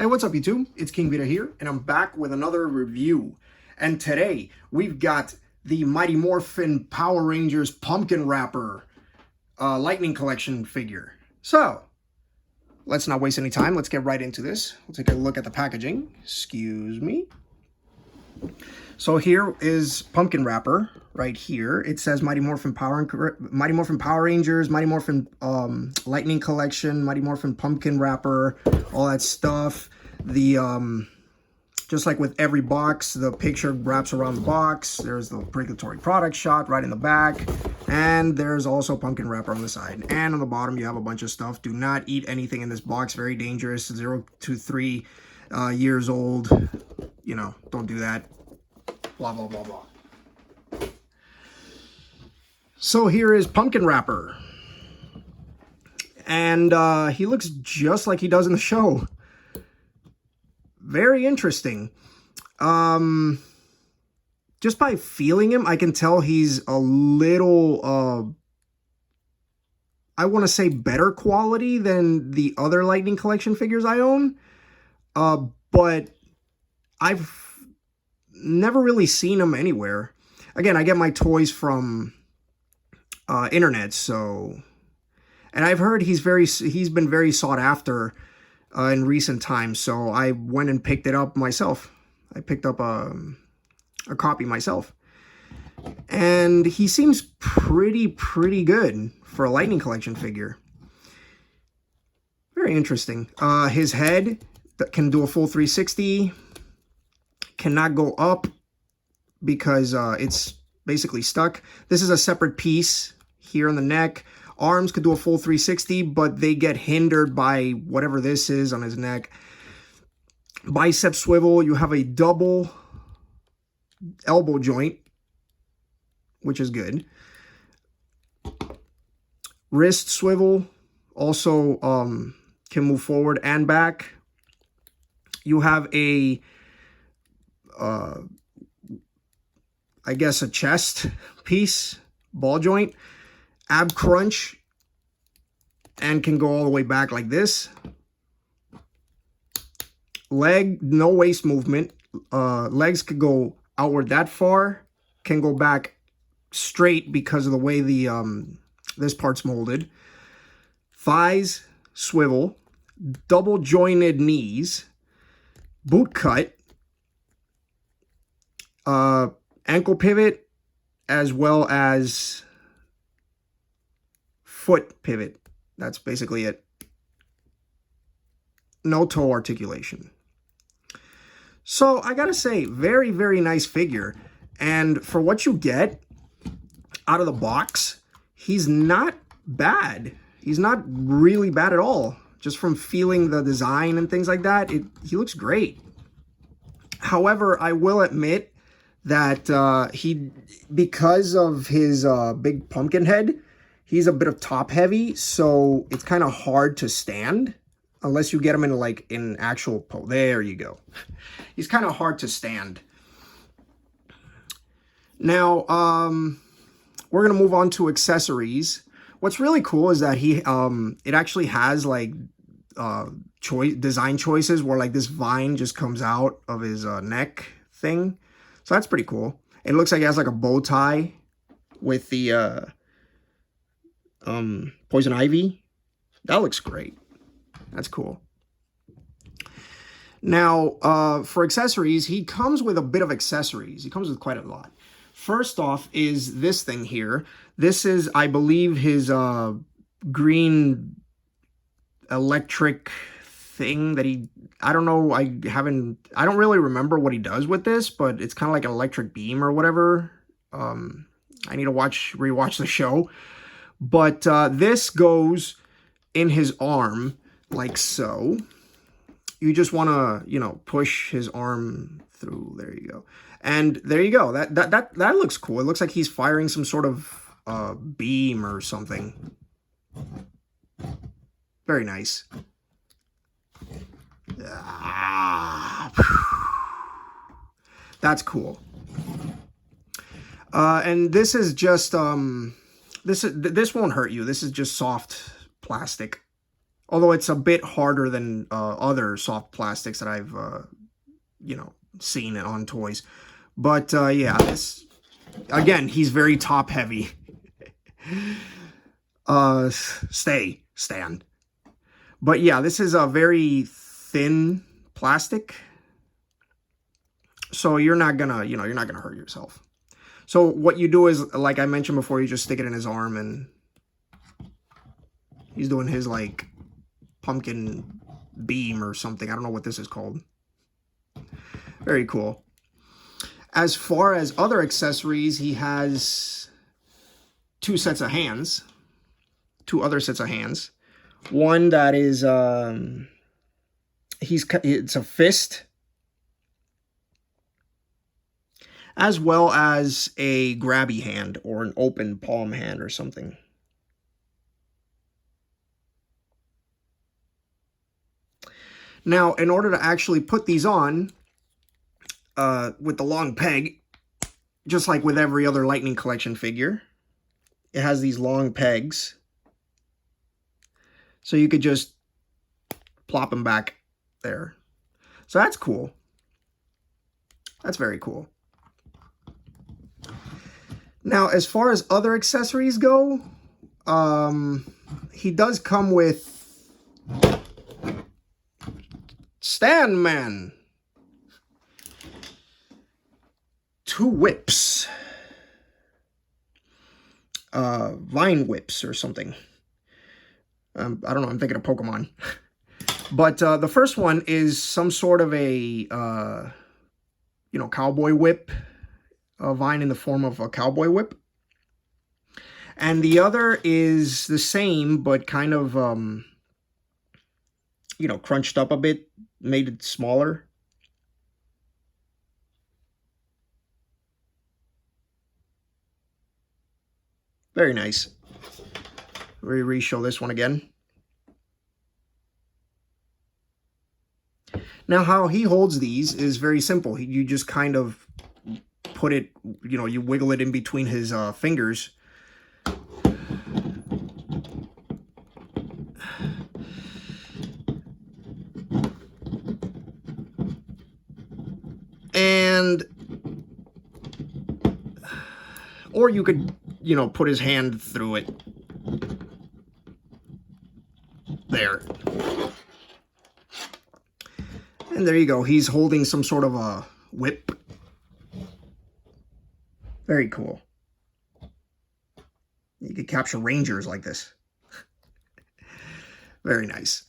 Hey, what's up YouTube? It's King Vita here, and I'm back with another review. And today, we've got the Mighty Morphin Power Rangers Pumpkin Wrapper Lightning Collection figure. So, let's not waste any time. Let's get right into this. We'll take a look at the packaging. Excuse me. So here is Pumpkin Wrapper right here. It says Mighty Morphin Power Rangers, Mighty Morphin Lightning Collection, Mighty Morphin Pumpkin Wrapper, all that stuff. The just like with every box, the picture wraps around the box. There's the regulatory product shot right in the back, and there's also pumpkin wrapper on the side. And on the bottom, you have a bunch of stuff. Do not eat anything in this box. Very dangerous. 0 to 3 years old. You know, don't do that. Blah, blah, blah, blah. So here is Pumpkin Wrapper. And he looks just like he does in the show. Very interesting. Just by feeling him, I can tell he's a little, I want to say better quality than the other Lightning Collection figures I own. But I've never really seen him anywhere. Again, I get my toys from internet, so, and I've heard he's been very sought after in recent times, so I went and picked it up myself. I picked up a copy myself, and he seems pretty good for a Lightning Collection figure. Very interesting. His head that can do a full 360. Cannot go up because it's basically stuck. This is a separate piece here on the neck. Arms could do a full 360, but they get hindered by whatever this is on his neck. Bicep swivel. You have a double elbow joint, which is good. Wrist swivel. Also can move forward and back. You have a I guess a chest piece, ball joint, ab crunch, and can go all the way back like this. Leg, no waist movement. Legs could go outward that far, can go back straight because of the way the this part's molded. Thighs, swivel, double jointed knees, boot cut, ankle pivot, as well as foot pivot. That's basically it. No toe articulation. So I gotta say, very nice figure. And for what you get out of the box, he's not bad. He's not really bad at all. Just from feeling the design and things like that, he looks great. However, I will admit that because of his big pumpkin head, he's a bit of top heavy, so it's kind of hard to stand unless you get him in like in actual pose. There you go. He's kind of hard to stand. Now, we're gonna move on to accessories. What's really cool is that it actually has like design choices where like this vine just comes out of his neck thing. So that's pretty cool. It looks like it has like a bow tie with the poison ivy. That looks great. That's cool. Now, for accessories, he comes with a bit of accessories. He comes with quite a lot. First off is this thing here. This is, I believe, his green electric thing that I don't know, I don't really remember what he does with this, but it's kind of like an electric beam or whatever. I need to rewatch the show. But this goes in his arm like so. You just want to, you know, push his arm through. There you go. And there you go. That looks cool. It looks like he's firing some sort of beam or something. Very nice. That's cool. And this is just this won't hurt you. This is just soft plastic. Although it's a bit harder than other soft plastics that I've, you know, seen on toys. But yeah, this, again, he's very top heavy. Stand. But yeah, this is a very thin plastic. So you're not gonna, you know, you're not gonna hurt yourself. So what you do is, like I mentioned before, you just stick it in his arm and he's doing his, like, pumpkin beam or something. I don't know what this is called. Very cool. As far as other accessories, he has two other sets of hands. One that is, it's a fist, as well as a grabby hand or an open palm hand or something. Now, in order to actually put these on, with the long peg, just like with every other Lightning Collection figure, it has these long pegs. So you could just plop them back there. So that's cool. That's very cool. Now, as far as other accessories go, he does come with Stand Man. 2 whips. Vine whips or something. I don't know, I'm thinking of Pokemon. But the first one is some sort of a, you know, cowboy whip. A vine in the form of a cowboy whip. And the other is the same, but kind of, you know, crunched up a bit, made it smaller. Very nice. Re-show this one again. Now, how he holds these is very simple. You just kind of put it, you know, you wiggle it in between his fingers. And, or you could, you know, put his hand through it. There. And there you go. He's holding some sort of a whip. Very cool. You could capture rangers like this. Very nice.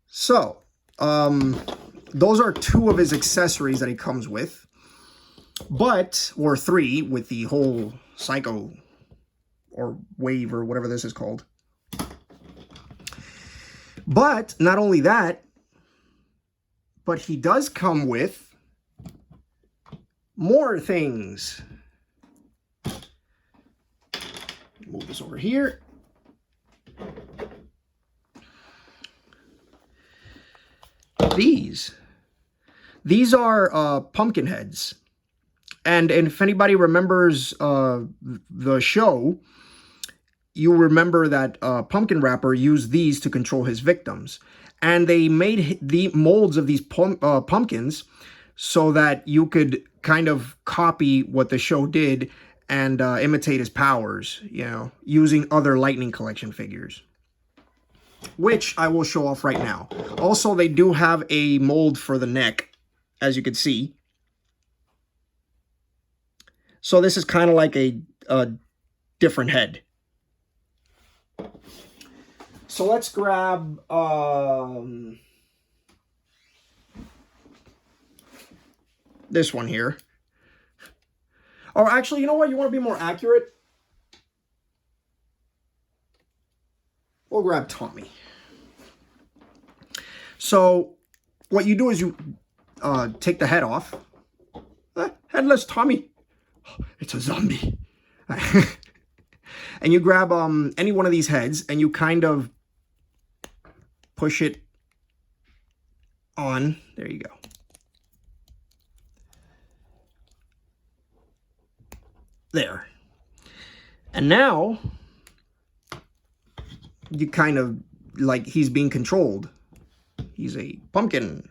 So, those are 2 of his accessories that he comes with. But, or 3 with the whole Psycho or Wave or whatever this is called. But, not only that, but he does come with more things. Move this over here. These are pumpkin heads. And if anybody remembers the show, you remember that Pumpkin Wrapper used these to control his victims. And they made the molds of these pumpkins so that you could kind of copy what the show did and imitate his powers, you know, using other Lightning Collection figures, which I will show off right now. Also, they do have a mold for the neck, as you can see. So this is kind of like a different head. So let's grab this one here. Or actually, you know what? You want to be more accurate? We'll grab Tommy. So what you do is you take the head off. Headless Tommy. It's a zombie. And you grab any one of these heads and you kind of push it on. There you go. There. And now you kind of, like, he's being controlled. He's a pumpkin,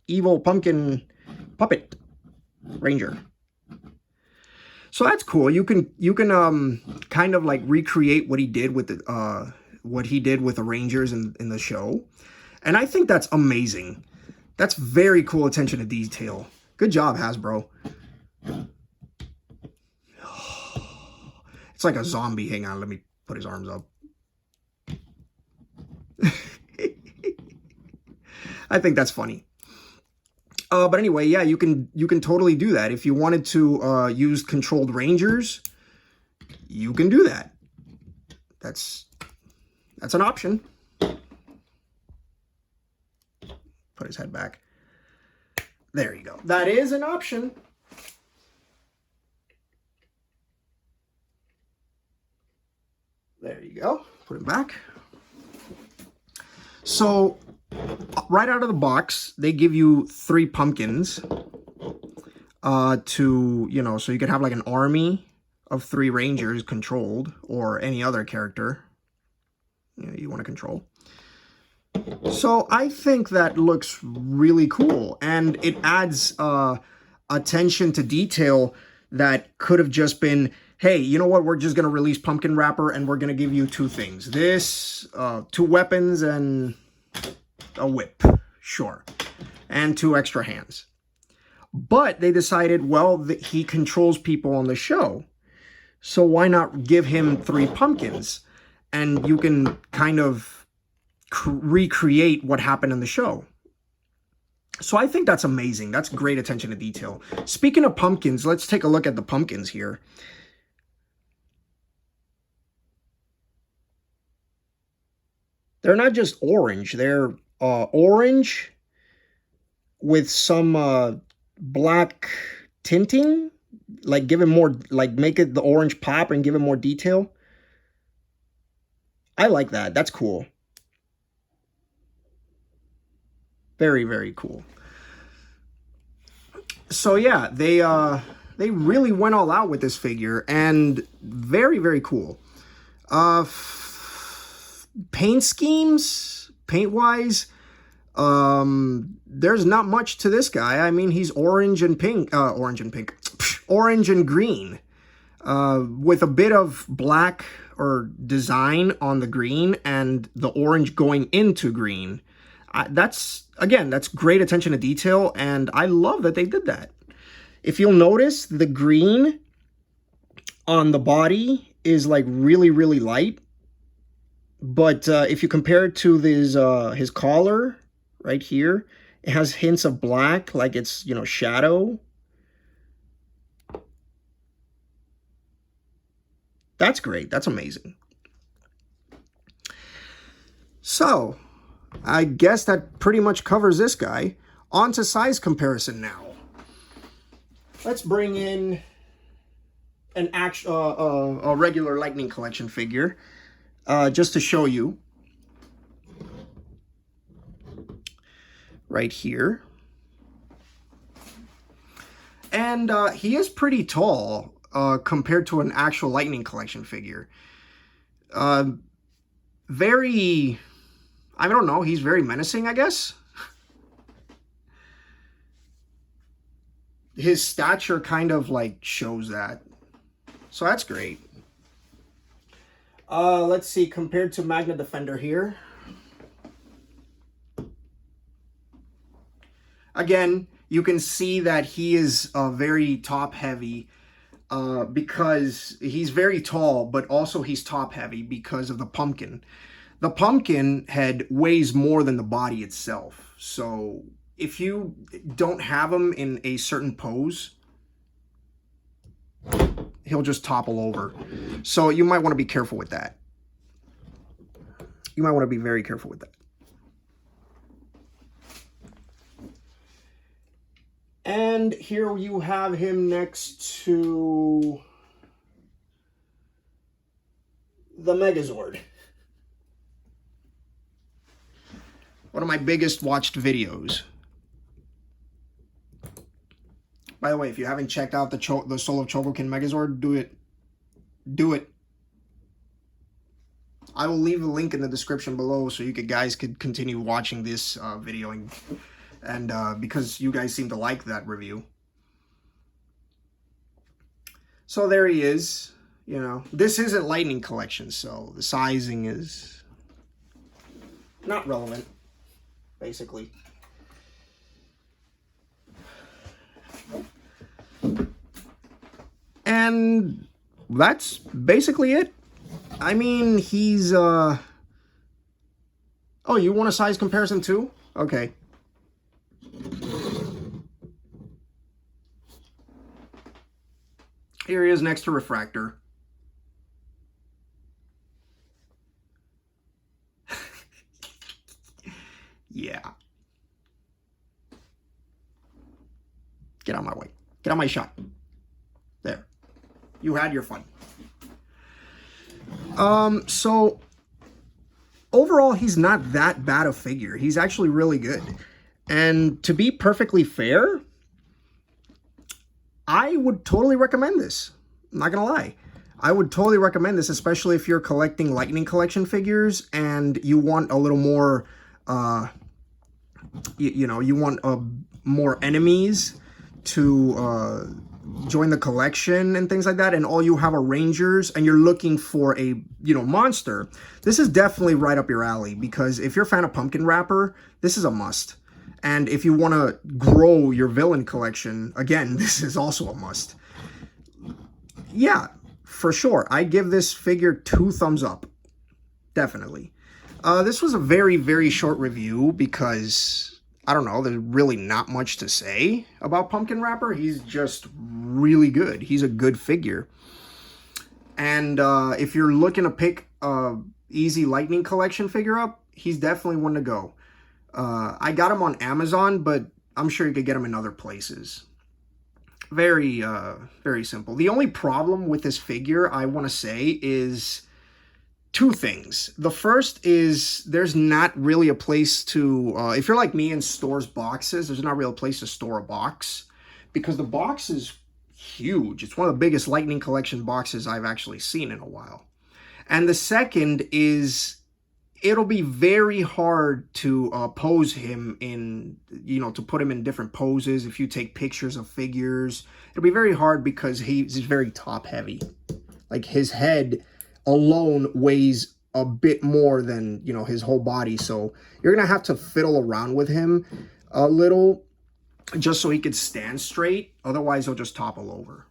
evil pumpkin puppet ranger. So that's cool. You can kind of like recreate what he did with the Rangers in the show. And I think that's amazing. That's very cool attention to detail. Good job, Hasbro. It's like a zombie. Hang on, let me put his arms up. I think that's funny. But anyway, yeah, you can totally do that. If you wanted to use controlled Rangers, you can do that. That's an option. Put his head back. There you go. That is an option. There you go. Put him back. So, right out of the box, they give you 3 pumpkins to, you know, so you could have like an army of 3 Rangers controlled, or any other character you want to control. So I think that looks really cool, and it adds attention to detail that could have just been, hey, you know what, we're just going to release Pumpkin Wrapper and we're going to give you 2 things. This, 2 weapons and a whip, sure, and 2 extra hands. But they decided, well, that he controls people on the show, so why not give him 3 pumpkins? And you can kind of recreate what happened in the show. So I think that's amazing. That's great attention to detail. Speaking of pumpkins, let's take a look at the pumpkins here. They're not just orange. They're orange with some black tinting. Like, give it more, like, make it the orange pop and give it more detail. I like that. That's cool. Very, very cool. So yeah, they really went all out with this figure, and very, very cool. Paint schemes, paint-wise, there's not much to this guy. I mean, he's orange and pink, orange and green, with a bit of black or design on the green and the orange going into green. That's great attention to detail, and I love that they did that. If you'll notice, the green on the body is like really, really light. But if you compare it to his collar right here, it has hints of black, like it's, you know, shadow. That's great. That's amazing. So, I guess that pretty much covers this guy. On to size comparison now. Let's bring in an a regular Lightning Collection figure, just to show you. Right here. And he is pretty tall compared to an actual Lightning Collection figure. Very, I don't know, he's very menacing, I guess. His stature kind of like shows that. So that's great. Let's see, compared to Magna Defender here. Again, you can see that he is very top heavy because he's very tall, but also he's top heavy because of the pumpkin. The pumpkin head weighs more than the body itself. So if you don't have him in a certain pose, he'll just topple over. So you might want to be careful with that. You might want to be very careful with that. And here you have him next to the Megazord. One of my biggest watched videos. By the way, if you haven't checked out the Soul of Chogokin Megazord, do it. Do it. I will leave a link in the description below so you guys could continue watching this video, and because you guys seem to like that review. So there he is. You know, this isn't Lightning Collection, so the sizing is not relevant, basically. And that's basically it. I mean, he's, oh, you want a size comparison too? Okay. Here he is next to Refractor. Yeah. Get out of my way. Get out of my shot. There. You had your fun. So overall, he's not that bad a figure. He's actually really good. And to be perfectly fair, I would totally recommend this. I'm not gonna lie. I would totally recommend this, especially if you're collecting Lightning Collection figures and you want a little more, you know, you want more enemies to join the collection and things like that, and all you have are Rangers, and you're looking for a, you know, monster. This is definitely right up your alley, because if you're a fan of Pumpkin Wrapper, this is a must. And if you want to grow your villain collection, again, this is also a must. Yeah, for sure. I give this figure 2 thumbs up. Definitely. This was a very, very short review because, I don't know, there's really not much to say about Pumpkin Wrapper. He's just really good. He's a good figure. And if you're looking to pick a easy Lightning Collection figure up, he's definitely one to go. I got him on Amazon, but I'm sure you could get him in other places. Very, very simple. The only problem with this figure, I want to say, is 2 things. The first is there's not really a place to, if you're like me and stores boxes, there's not really a place to store a box, because the box is huge. It's one of the biggest Lightning Collection boxes I've actually seen in a while. And the second is, it'll be very hard to pose him in, you know, to put him in different poses. If you take pictures of figures, it'll be very hard because he's very top heavy. Like, his head alone weighs a bit more than, you know, his whole body. So you're going to have to fiddle around with him a little just so he could stand straight. Otherwise, he'll just topple over.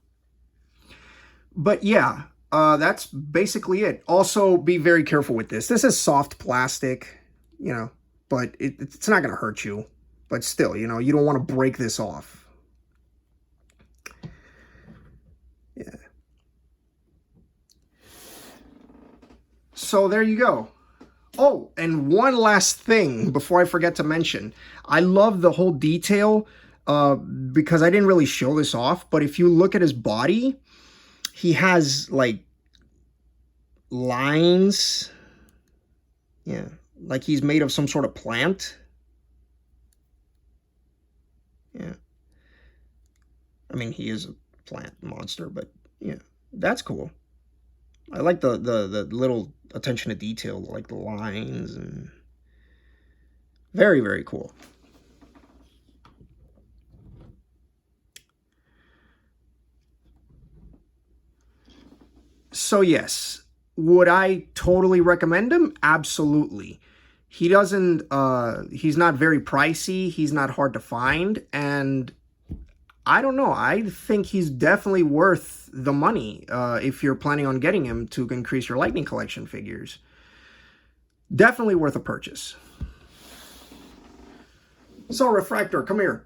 But yeah. That's basically it. Also, be very careful with this. This is soft plastic, you know, but it's not going to hurt you. But still, you know, you don't want to break this off. Yeah. So there you go. Oh, and one last thing before I forget to mention. I love the whole detail because I didn't really show this off. But if you look at his body, he has, like, lines. Yeah, like he's made of some sort of plant. Yeah. I mean, he is a plant monster, but yeah, that's cool. I like the little attention to detail, like the lines, and very, very cool. So yes, would I totally recommend him? Absolutely. He doesn't, he's not very pricey, he's not hard to find, and I don't know, I think he's definitely worth the money if you're planning on getting him to increase your Lightning Collection figures. Definitely worth a purchase. So, Refractor, come here.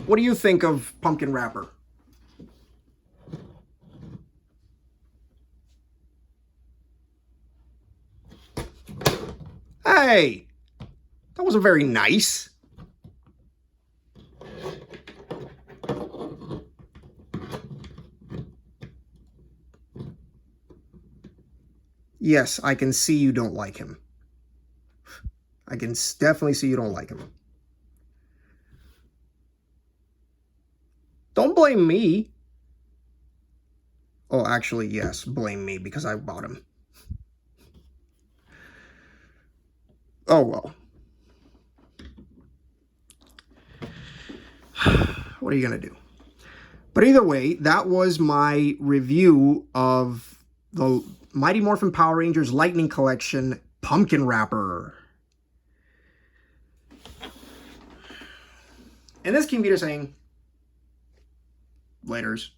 What do you think of Pumpkin Wrapper? Hey, that wasn't very nice. Yes, I can see you don't like him. I can definitely see you don't like him. Don't blame me. Oh, actually, yes, blame me because I bought him. Oh, well. What are you going to do? But either way, that was my review of the Mighty Morphin Power Rangers Lightning Collection Pumpkin Wrapper. And this King Vita saying, laters.